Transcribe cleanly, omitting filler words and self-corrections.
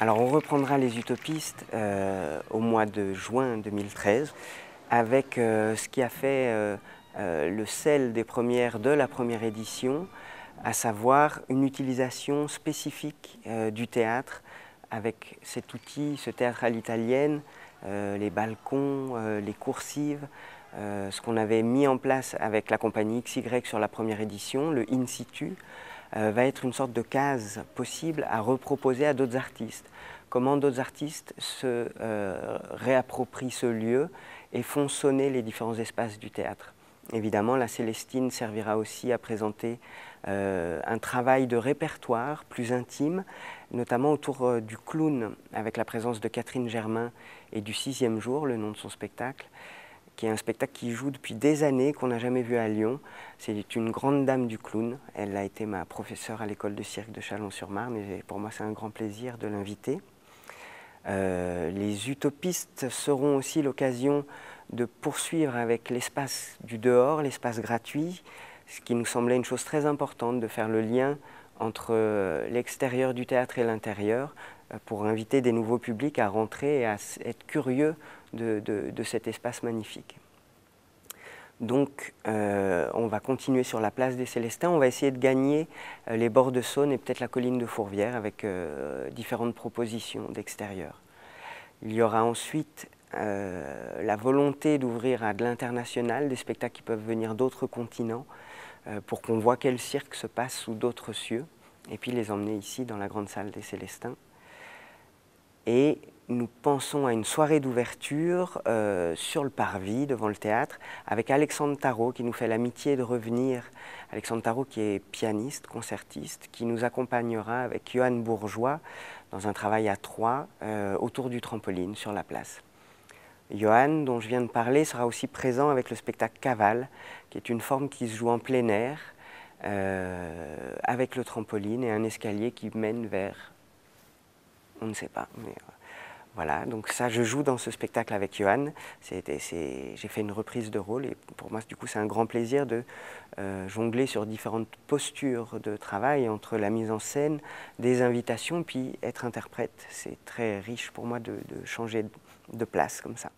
Alors on reprendra les Utopistes au mois de juin 2013 avec ce qui a fait le sel de la première édition, à savoir une utilisation spécifique du théâtre avec cet outil, ce théâtre à l'italienne, les balcons, les coursives, ce qu'on avait mis en place avec la compagnie XY sur la première édition, le in situ, va être une sorte de case possible à reproposer à d'autres artistes. Comment d'autres artistes se réapproprient ce lieu et font sonner les différents espaces du théâtre. Évidemment, la Célestine servira aussi à présenter un travail de répertoire plus intime, notamment autour du clown, avec la présence de Catherine Germain et du 6e jour, le nom de son spectacle, qui est un spectacle qui joue depuis des années, qu'on n'a jamais vu à Lyon. C'est une grande dame du clown. Elle a été ma professeure à l'école de cirque de Chalon-sur-Marne et pour moi c'est un grand plaisir de l'inviter. Les utopistes seront aussi l'occasion de poursuivre avec l'espace du dehors, l'espace gratuit, ce qui nous semblait une chose très importante, de faire le lien entre l'extérieur du théâtre et l'intérieur pour inviter des nouveaux publics à rentrer et à être curieux de cet espace magnifique. Donc on va continuer sur la place des Célestins, on va essayer de gagner les bords de Saône et peut-être la colline de Fourvière avec différentes propositions d'extérieur. Il y aura ensuite la volonté d'ouvrir à de l'international, des spectacles qui peuvent venir d'autres continents pour qu'on voit quel cirque se passe sous d'autres cieux et puis les emmener ici dans la grande salle des Célestins. Et nous pensons à une soirée d'ouverture sur le parvis devant le théâtre avec Alexandre Tarot qui nous fait l'amitié de revenir. Alexandre Tarot qui est pianiste, concertiste, qui nous accompagnera avec Johan Bourgeois dans un travail à trois autour du trampoline sur la place. Johan, dont je viens de parler, sera aussi présent avec le spectacle Cavale, qui est une forme qui se joue en plein air avec le trampoline et un escalier qui mène vers... on ne sait pas, mais voilà, donc ça je joue dans ce spectacle avec Johan, j'ai fait une reprise de rôle et pour moi du coup c'est un grand plaisir de jongler sur différentes postures de travail entre la mise en scène, des invitations puis être interprète, c'est très riche pour moi de changer de place comme ça.